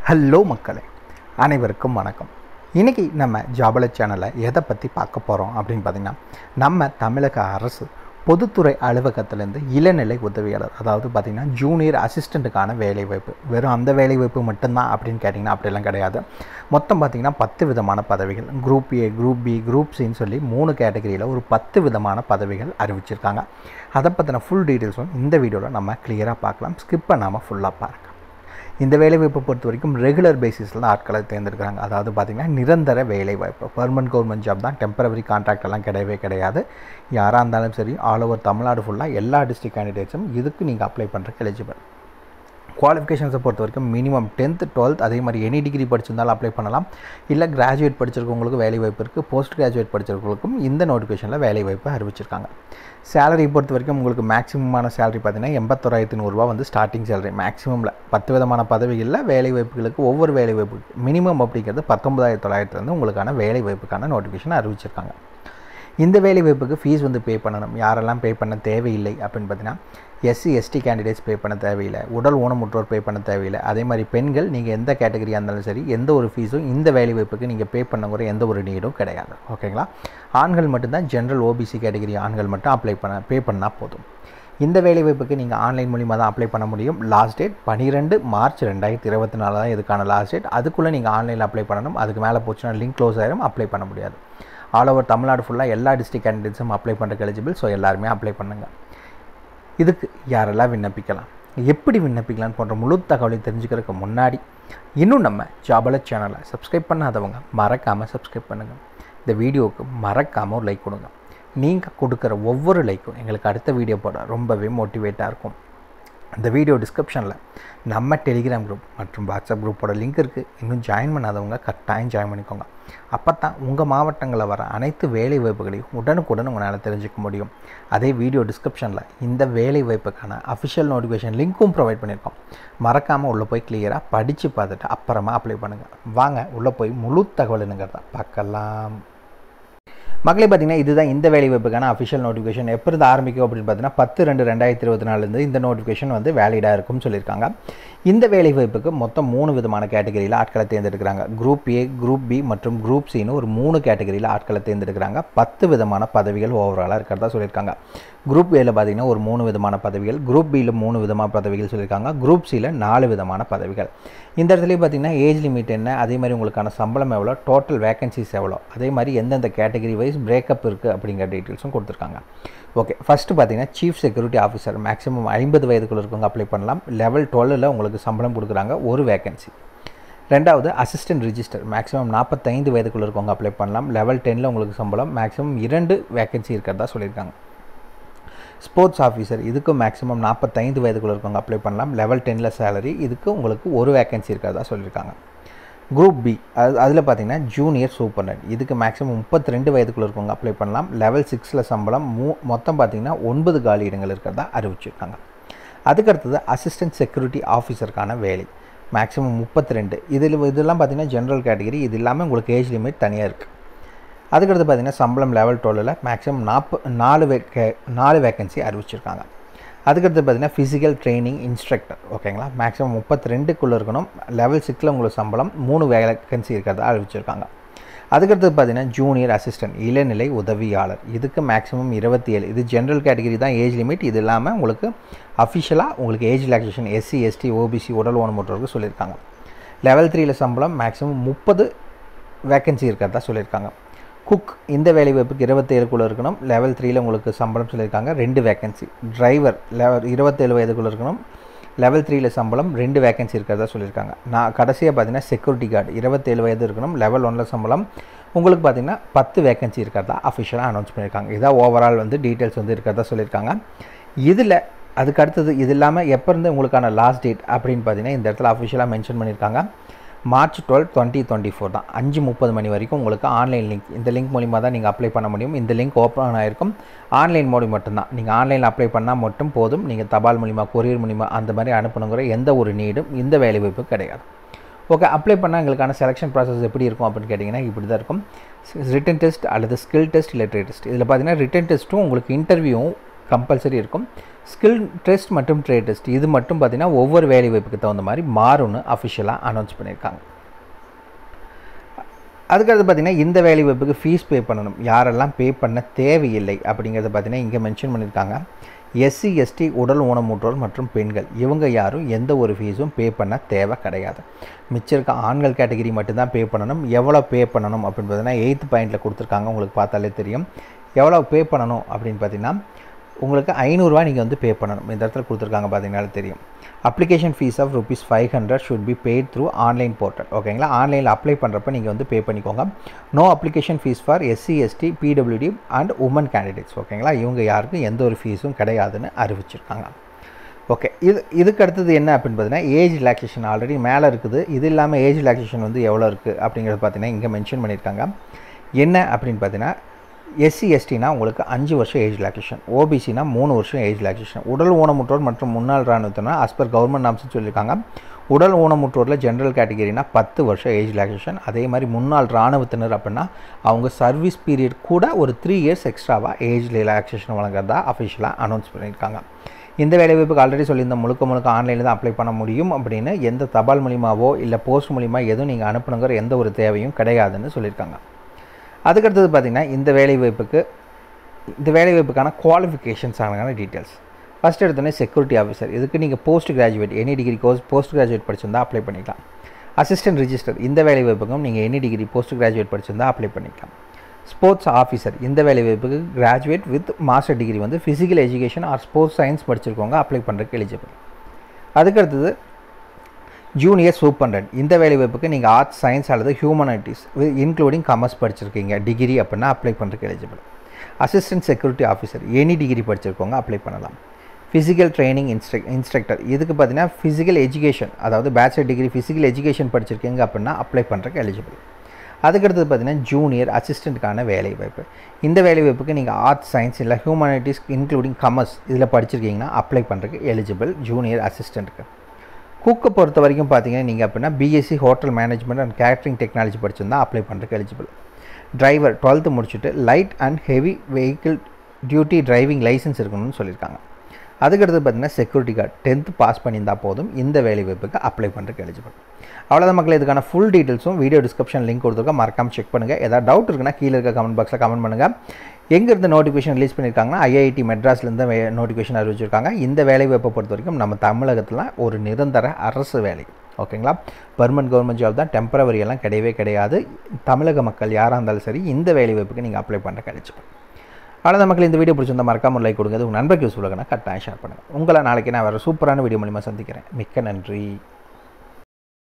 Hello மக்களே, அனைவருக்கும் வணக்கம். இன்றைக்கி நம்ம ஜாபல சேனலை எதை பற்றி பார்க்க போகிறோம் அப்படின்னு பார்த்திங்கன்னா, நம்ம தமிழக அரசு பொதுத்துறை அலுவலகத்திலேருந்து இளநிலை உதவியாளர், அதாவது பார்த்திங்கன்னா ஜூனியர் அசிஸ்டண்ட்டுக்கான வேலைவாய்ப்பு. வெறும் அந்த வேலைவாய்ப்பு மட்டும்தான் அப்படின்னு கேட்டிங்கன்னா அப்படிலாம் கிடையாது. மொத்தம் பார்த்திங்கன்னா 10 விதமான பதவிகள், group A, group B, group சின்னு சொல்லி 3 கேட்டகரியில் ஒரு 10 விதமான பதவிகள் அறிவிச்சிருக்காங்க. அதை பற்றின ஃபுல் டீட்டெயில்ஸும் இந்த வீடியோவில் நம்ம கிளியராக பார்க்கலாம். ஸ்கிப் பண்ணாமல் ஃபுல்லாக பாருங்கள். இந்த வேலைவாய்ப்பை பொறுத்த வரைக்கும் ரெகுலர் பேசிஸில் தான் ஆட்களை தேர்ந்தெடுக்கிறாங்க. அதாவது பார்த்திங்கன்னா நிரந்தர வேலைவாய்ப்பு, பர்மனன்ட் கவர்மெண்ட் ஜாப் தான், டெம்பரவரி கான்ட்ராக்ட் எல்லாம் கிடையவே கிடையாது. யாராக இருந்தாலும் சரி, ஆல் ஓவர் தமிழ்நாடு ஃபுல்லாக எல்லா டிஸ்ட்ரிக்ட் கேண்டிடேட்ஸும் இதுக்கு நீங்கள் அப்ளை பண்ணுறதுக்கு எலிஜிபிள். குவாலிஃபிகேஷன்ஸை பொறுத்த வரைக்கும் மினிமம் 10th 12th அதே மாதிரி எனி டிகிரி படிச்சிருந்தாலும் அப்ளை பண்ணலாம். இல்லை கிராஜுவேட் படிச்சிருக்கவங்களுக்கு வேலைவாய்ப்பு இருக்குது. போஸ்ட் கிராஜுவேட் படிச்சிருக்கவங்களுக்கும் இந்த நோட்டிஃபிகேஷனில் வேலைவாய்ப்பு அறிவிச்சிருக்காங்க. சேலரி பொறுத்த வரைக்கும் உங்களுக்கு மேக்ஸிமமான சேலரி பார்த்திங்கன்னா 81,100 ரூபா வந்து ஸ்டார்டிங் சேலரி. மேக்ஸிமமில் 10 விதமான பதவிகளில் வேலைவாய்ப்புகளுக்கு ஒவ்வொரு வேலைவாய்ப்பு மினிமம் அப்படிங்கிறது 19,900 உங்களுக்கான வேலைவாய்ப்புக்கான நோட்டிஃபிகேஷன் அறிவிச்சிருக்காங்க. இந்த வேலைவாய்ப்புக்கு ஃபீஸ் வந்து பே பண்ணணும். யாரெல்லாம் பே பண்ண தேவையில்லை அப்படின்னு பார்த்தீங்கன்னா, எஸ்சி எஸ்டி கேண்டிடேட்ஸ் பே பண்ண தேவையில்லை, உடல் ஊனமுற்றோர் பே பண்ண தேவையில்லை. அதே மாதிரி பெண்கள் நீங்கள் எந்த கேட்டகரியாக இருந்தாலும் சரி, எந்த ஒரு ஃபீஸும் இந்த வேலைவாய்ப்புக்கு நீங்கள் பே பண்ணங்கிற எந்த ஒரு நீடும் கிடையாது. ஓகேங்களா? ஆண்கள் மட்டும்தான், ஜென்ரல் ஓபிசி கேட்டகரி ஆண்கள் மட்டும் பே பண்ணால் போதும். இந்த வேலைவாய்ப்புக்கு நீங்கள் ஆன்லைன் மூலிமா தான் அப்ளை பண்ண முடியும். லாஸ்ட் டேட் 12 மார்ச் 2024 தான் இதுக்கான லாஸ்ட் டேட். அதுக்குள்ளே நீங்கள் ஆன்லைனில் அப்ளை பண்ணணும். அதுக்கு மேலே போச்சுன்னா லிங்க் க்ளோஸ் ஆகிடும், அப்ளை பண்ண முடியாது. ஆல் ஓவர் தமிழ்நாடு ஃபுல்லாக எல்லா டிஸ்ட்ரிக்ட் கேண்டிடேட்ஸும் அப்ளை பண்ணுறதுக்கு எலிஜிபிள். ஸோ எல்லாருமே அப்ளை பண்ணுங்கள். இதுக்கு யாரெல்லாம் விண்ணப்பிக்கலாம், எப்படி விண்ணப்பிக்கலான்னு போன்ற முழு தகவலை தெரிஞ்சுக்கிறதுக்கு முன்னாடி இன்னும் நம்ம ஜாபல சேனலை சப்ஸ்கிரைப் பண்ணாதவங்க மறக்காமல் சப்ஸ்கிரைப் பண்ணுங்கள். இந்த வீடியோவுக்கு மறக்காமல் ஒரு லைக் கொடுங்க. நீங்கள் கொடுக்குற ஒவ்வொரு லைக்கும் எங்களுக்கு அடுத்த வீடியோ போட ரொம்பவே மோட்டிவேட்டாக இருக்கும். இந்த வீடியோ டிஸ்கிரிப்ஷனில் நம்ம டெலிகிராம் குரூப் மற்றும் வாட்ஸ்அப் குரூப்போட லிங்க் இருக்குது. இன்னும் ஜாயின் பண்ணாதவங்க கட்டாயம் ஜாயின் பண்ணிக்கோங்க. அப்போ தான் உங்கள் மாவட்டங்களில் வர அனைத்து வேலை வாய்ப்புகளையும் உடனுக்குடன் உங்களால் தெரிஞ்சுக்க முடியும். அதே வீடியோ டிஸ்கிரிப்ஷனில் இந்த வேலை வாய்ப்புக்கான அஃபிஷியல் நோட்டிஃபிகேஷன் லிங்க்கும் ப்ரொவைட் பண்ணியிருக்கோம். மறக்காமல் உள்ளே போய் கிளியராக படித்து பார்த்துட்டு அப்புறமா அப்ளை பண்ணுங்கள். வாங்க உள்ளே போய் முழு தகவல் என்னங்கிறத பார்க்கலாம். மக்களே, பார்த்திங்கன்னா இதுதான் இந்த வேலைவாய்ப்புக்கான அஃபிஷியல் நோட்டிஃபிகேஷன். எப்போ இருந்து ஆரம்பிக்கும் அப்படின்னு பார்த்தீங்கன்னா 10/2/2024 இந்த நோட்டிஃபிகேஷன் வந்து வேலிடாக இருக்கும்னு சொல்லியிருக்காங்க. இந்த வேலைவாய்ப்புக்கு மொத்தம் 3 விதமான கேட்டகரியில் ஆட்களை தேர்ந்தெடுக்கிறாங்க. குரூப் ஏ, குரூப் பி மற்றும் குரூப் சின்னு ஒரு 3 கேட்டகரியில் ஆட்களை தேர்ந்தெடுக்கிறாங்க. 10 விதமான பதவிகள் ஓவராலாக இருக்கிறதா சொல்லியிருக்காங்க. குரூப் ஏல பார்த்திங்கன்னா ஒரு 3 விதமான பதவிகள், குரூப் பியில் 3 விதமான பதவிகள் சொல்லியிருக்காங்க, குரூப் சியில் 4 விதமான பதவிகள். இந்த இடத்துலேயே பார்த்திங்கன்னா ஏஜ் லிமிட் என்ன, அதே மாதிரி உங்களுக்கான சம்பளம் எவ்வளோ, டோட்டல் வேகன்சிஸ் எவ்வளோ, அதே மாதிரி எந்தெந்த கேட்டகரி வைஸ் பிரேக்கப் இருக்குது அப்படிங்கிற டீட்டெயில்ஸும் கொடுத்துருக்காங்க. ஓகே, ஃபஸ்ட்டு பார்த்தீங்கன்னா சீஃப் செக்யூரிட்டி ஆஃபீஸர் மேக்ஸிமம் 50 வயதுக்குள்ள இருக்கவங்க அப்ளை பண்ணலாம். லெவல் 12ல் உங்களுக்கு சம்பளம் கொடுக்குறாங்க, ஒரு வேகன்சி. ரெண்டாவது அசிஸ்டன்ட் ரிஜிஸ்டர் மேக்ஸிமம் 45 வயதுக்குள்ள இருக்கவங்க அப்ளை பண்ணலாம். லெவல் 10ல் உங்களுக்கு சம்பளம், மேக்ஸிமம் 2 வேகன்சி இருக்கிறதா சொல்லியிருக்காங்க. ஸ்போர்ட்ஸ் ஆஃபீஸர் இதுக்கு மேக்ஸிமம் 45 வயதுக்குள்ள இருக்கவங்க அப்ளை பண்ணலாம். லெவல் 10ல் சேலரி, இதுக்கு உங்களுக்கு ஒரு வேகன்சி இருக்கிறதா சொல்லியிருக்காங்க. குரூப் பி அதில் பார்த்தீங்கன்னா ஜூனியர் சூப்பர்டென்ட், இதுக்கு மேக்ஸிமம் 32 வயதுக்குள்ள இருக்கவங்க அப்ளை பண்ணலாம். லெவல் 6ல் சம்பளம், மொத்தம் பார்த்திங்கன்னா 9 காலி இடங்கள் இருக்கிறதா அறிவிச்சிருக்காங்க. அதுக்கடுத்தது அசிஸ்டன்ட் செக்யூரிட்டி ஆஃபீஸருக்கான வேலை மேக்ஸிமம் 32. இதெல்லாம் பார்த்திங்கன்னா ஜென்ரல் கேட்டகரி. இது இல்லாமல் உங்களுக்கு ஏஜ் லிமிட் தனியாக இருக்குது. அதுக்கடுத்து பார்த்திங்கன்னா சம்பளம் லெவல் 12ல் மேக்ஸிமம் 4 வேகன்சி அறிவிச்சிருக்காங்க. அதுக்கடுத்து பார்த்திங்கன்னா ஃபிசிக்கல் ட்ரைனிங் இன்ஸ்ட்ரக்டர், ஓகேங்களா, மேக்ஸிமம் 32க்குள்ளே இருக்கணும். லெவல் 6ல் உங்களுக்கு சம்பளம், 3 வேகன்சி இருக்கிறதா அறிவிச்சிருக்காங்க. அதுக்கடுத்து பார்த்திங்கன்னா ஜூனியர் அசிஸ்டன்ட் இளநிலை உதவியாளர், இதுக்கு மேக்ஸிமம் 27. இது ஜென்ரல் கேட்டகரி தான் ஏஜ் லிமிட். இது இல்லாமல் உங்களுக்கு அஃபிஷியலாக உங்களுக்கு age relaxation SC ST OBC உடல் ஊனமுற்றோருக்கு சொல்லியிருக்காங்க. லெவல் 3ல் சம்பளம் மேக்ஸிமம் 30 வேகன்சி இருக்கிறதா சொல்லியிருக்காங்க. குக் இந்த வேலைவாய்ப்புக்கு 27க்குள்ளே இருக்கணும். லெவல் 3ல் உங்களுக்கு சம்பளம் சொல்லியிருக்காங்க, 2 வேகன்சி. டிரைவர் லெவல் 27 வயதுக்குள்ளே இருக்கணும். லெவல் 3ல் சம்பளம், 2 வேகன்சி இருக்கிறதா சொல்லியிருக்காங்க. கடைசியாக பார்த்தீங்கன்னா செக்யூரிட்டி கார்டு 27 வயது இருக்கணும். லெவல் 1ல் சம்பளம், உங்களுக்கு பார்த்திங்கன்னா 10 வேகன்சி இருக்கிறதா அஃபிஷியலாக அனௌன்ஸ் பண்ணியிருக்காங்க. இதான் ஓவரால் வந்து டீட்டெயில்ஸ் வந்து இருக்கிறதா சொல்லியிருக்காங்க. இதில் அதுக்கு அடுத்தது இது இல்லாமல் எப்போ இருந்து உங்களுக்கான லாஸ்ட் டேட் அப்படின்னு பார்த்தீங்கன்னா இந்த இடத்துல அஃபிஷியலாக மென்ஷன் பண்ணியிருக்காங்க. மார்ச் 12, 2024 தான். 5:30 மணி வரைக்கும் உங்களுக்கு ஆன்லைன் லிங்க், இந்த லிங்க் மூலிமா தான் நீங்கள் அப்ளை பண்ண முடியும். இந்த லிங்க் ஓப்பன் ஆகிருக்கும். ஆன்லைன் மோடி மட்டும்தான். நீங்கள் ஆன்லைனில் அப்ளை பண்ணால் மட்டும் போதும். நீங்கள் தபால் மூலிமா, கொரியர் மூலிமா அந்த மாதிரி அனுப்பணுங்கிற எந்த ஒரு நீடும் இந்த வேலைவாய்ப்பு கிடையாது. ஓகே, அப்ளை பண்ணால் எங்களுக்கான செலெக்ஷன் ப்ராசஸ் எப்படி இருக்கும் அப்படின்னு கேட்டிங்கன்னா இப்படி தான் இருக்கும். ரிட்டன் டெஸ்ட் அல்லது ஸ்கில் டெஸ்ட் இல்லை ட்ரேட் டெஸ்ட். இதில் பார்த்தீங்கன்னா ரிட்டன் டெஸ்ட்டும் உங்களுக்கு இன்டர்வியூவும் கம்பல்சரி இருக்கும். ஸ்கில் டெஸ்ட் மற்றும் ட்ரேட் டெஸ்ட் இது மட்டும் பார்த்திங்கன்னா ஒவ்வொரு வேலை வாய்ப்புக்கு தகுந்த மாதிரி மாறும்னு அஃபிஷியலாக அனௌன்ஸ் பண்ணியிருக்காங்க. அதுக்கடுத்து பார்த்திங்கன்னா இந்த வேலை வாய்ப்புக்கு ஃபீஸ் பே பண்ணணும், யாரெல்லாம் பே பண்ண தேவையில்லை அப்படிங்கிறத பார்த்திங்கன்னா இங்கே மென்ஷன் பண்ணியிருக்காங்க. எஸ்சி எஸ்டி உடல் ஊனமுற்றோர் மற்றும் பெண்கள் இவங்க யாரும் எந்த ஒரு ஃபீஸும் பே பண்ண தேவை கிடையாது. மிச்சம் இருக்க ஆண்கள் கேட்டகிரி மட்டும்தான் பே பண்ணணும். எவ்வளோ பே பண்ணணும் அப்படின்னு பார்த்தீங்கன்னா 8th பாயிண்டில் கொடுத்துருக்காங்க, உங்களுக்கு பார்த்தாலே தெரியும். எவ்வளோ பே பண்ணணும் அப்படின்னு பார்த்தீங்கன்னா உங்களுக்கு 500 ரூபா நீங்கள் வந்து பே பண்ணணும். இந்த இடத்துல கொடுத்துருக்காங்க பார்த்தீங்கன்னாலே தெரியும். Application fee of ₹500 should be paid through online portal. ஓகேங்களா, ஆன்லைனில் அப்ளை பண்ணுறப்ப நீங்கள் வந்து பே பண்ணிக்கோங்க. No application fee for SC ST PWD and women candidates. ஓகேங்களா, இவங்க யாருக்கும் எந்த ஒரு ஃபீஸும் கிடையாதுன்னு அறிவிச்சிருக்காங்க. ஓகே, இதுக்கு அடுத்தது என்ன அப்படின்னு பார்த்தீங்கன்னா ஏஜ் ரிலாக்ஸேஷன் ஆல்ரெடி மேலே இருக்குது. இது இல்லாமல் ஏஜ் ரிலாக்ஸேஷன் வந்து எவ்வளோ இருக்குது அப்படிங்கிறது பார்த்தீங்கன்னா இங்கே மென்ஷன் பண்ணியிருக்காங்க. என்ன அப்படின்னு பார்த்தீங்கன்னா எஸ்சி எஸ்டினா உங்களுக்கு 5 வருஷம் ஏஜ் ரிலாக்ஸேஷன், ஓபிசினா 3 வருஷம் ஏஜ் ரிலாக்ஸேஷன், உடல் ஊனமுற்றோர் மற்றும் முன்னாள் இராணுவத்தினா ஆஸ் பர் கவர்மெண்ட் நாம்ஸ்னு சொல்லியிருக்காங்க. உடல் ஊனமுற்றோரில் ஜென்ரல் கேட்டகிரினா 10 வருஷம் ஏஜ் ரிலாக்ஸேஷன். அதே மாதிரி முன்னாள் இராணுவத்தினர் அப்படின்னா அவங்க சர்வீஸ் பீரியட் கூட ஒரு 3 இயர்ஸ் எக்ஸ்ட்ராவாக ஏஜ் ரிலாக்ஸேஷன் வழங்குறதா அஃபிஷியலாக அனௌன்ஸ் பண்ணியிருக்காங்க. இந்த வேலைவாய்ப்புக்கு ஆல்ரெடி சொல்லியிருந்த முழுக்க ஆன்லைனில் தான் அப்ளை பண்ண முடியும் அப்படின்னு எந்த தபால் மூலியமாவோ இல்லை போஸ்ட் மூலிமா எதுவும் நீங்கள் அனுப்பணுங்கிற எந்த ஒரு தேவையும் கிடையாதுன்னு சொல்லியிருக்காங்க. அதுக்கடுத்தது பார்த்திங்கன்னா இந்த வேலைவாய்ப்புக்கான குவாலிஃபிகேஷன்ஸ் ஆன டீட்டெயில்ஸ். ஃபஸ்ட் எடுத்தோடனே செக்யூரிட்டி ஆஃபீஸர், இதுக்கு நீங்கள் post graduate any degree course post graduate படிச்சிருந்தால் அப்ளை பண்ணிக்கலாம். அசிஸ்டன்ட் ரிஜிஸ்டர், இந்த வேலைவாய்ப்புக்கும் நீங்கள் எனி டிகிரி போஸ்ட் கிராஜுவேட் படிச்சிருந்தால் அப்ளை பண்ணிக்கலாம். ஸ்போர்ட்ஸ் ஆஃபீஸர், இந்த வேலைவாய்ப்புக்கு கிராஜுவேட் வித் மாஸ்டர் டிகிரி வந்து physical education or sports science படிச்சிருக்கவங்க அப்ளை பண்ணுறதுக்கு எலிஜிபிள். அதுக்கடுத்தது ஜூனியர் சூப்பரண்ட், இந்த வேலைவாய்ப்புக்கு நீங்கள் ஆர்ட்ஸ் சயின்ஸ் அல்லது ஹியூமனிட்டிஸ் இன்க்ளூடிங் காமர்ஸ் படிச்சிருக்கீங்க டிகிரி அப்படின்னா அப்ளை பண்ணுறதுக்கு eligible. Assistant security officer any degree படிச்சிருக்கவங்க அப்ளை பண்ணலாம். ஃபிசிக்கல் ட்ரைனிங் இன்ஸ்ட்ரக்டர், இதுக்கு பார்த்தீங்கன்னா ஃபிசிக்கல் எஜுகேஷன் அதாவது பேச்சுலர் டிகிரி ஃபிசிக்கல் எஜுகேஷன் படிச்சிருக்கீங்க அப்படின்னா அப்ளை பண்ணுறதுக்கு எலிஜிபிள். அதுக்கடுத்தது பார்த்தீங்கன்னா ஜூனியர் அசிஸ்டண்ட்டுக்கான வேலைவாய்ப்பு, இந்த வேலைவாய்ப்புக்கு நீங்கள் ஆர்ட்ஸ் சயின்ஸ் இல்லை ஹியூமனிட்டிஸ் இன்க்ளூடிங் காமர்ஸ் இதில் படிச்சிருக்கீங்கன்னா அப்ளை பண்ணுறதுக்கு எலிஜிபிள் ஜூனியர் அசிஸ்டண்ட்டுக்கு. குக்கை பொறுத்த வரைக்கும் பார்த்தீங்கன்னா நீங்கள் அப்படின்னா BSc hotel management and catering technology படிச்சிருந்தால் அப்ளை பண்ணுறதுக்கு எலிஜிபிள். டிரைவர் 12th முடிச்சுட்டு light and heavy vehicle duty driving licence இருக்கணும்னு சொல்லியிருக்காங்க. அதுக்கடுத்து பார்த்தீங்கன்னா செக்யூரிட்டி கார்டு 10th பாஸ் பண்ணியிருந்தால் போதும் இந்த வேலைவாய்ப்புக்கு அப்ளை பண்ணுறதுக்கு எலிஜிபிள். அவ்வளோதான் மக்கள், இதுக்கான ஃபுல் டீட்டெயில்ஸும் வீடியோ டிஸ்கிரிப்ஷன் லிங்க் கொடுத்துருக்கோம், மறக்காமல் செக் பண்ணுங்கள். ஏதாவது டவுட் இருக்குன்னா கீழே இருக்க கமெண்ட் பாக்ஸில் கமெண்ட் பண்ணுங்கள். எங்கேருந்து நோட்டிஃபிகேஷன் ரிலீஸ் பண்ணியிருக்காங்கன்னா ஐஐடி மெட்ராஸ்லேருந்து நோட்டிஃபிகேஷன் அறிவிச்சிருக்காங்க. இந்த வேலைவாய்ப்பை பொறுத்த வரைக்கும் நம்ம தமிழகத்தில் ஒரு நிரந்தர அரசு வேலை. ஓகேங்களா, பர்மனன்ட் கவர்மெண்ட் ஜாப் தான், டெம்பரவரி எல்லாம் கிடையவே கிடையாது. தமிழக மக்கள் யாராக இருந்தாலும் சரி இந்த வேலைவாய்ப்புக்கு நீங்கள் அப்ளை பண்ணுற கிடைச்சிப்போம். அவ்வளோதான் மக்கள், இந்த வீடியோ பிடிச்சிருந்தால் மறக்காமல் லைக் கொடுங்க. உங்கள் நண்பருக்கு யூஸ் கட்டாயம் ஷேர் பண்ணுங்கள். உங்களை நாளைக்கு நான் வேறு சூப்பரான வீடியோ மூலிமா சந்திக்கிறேன். மிக்க நன்றி.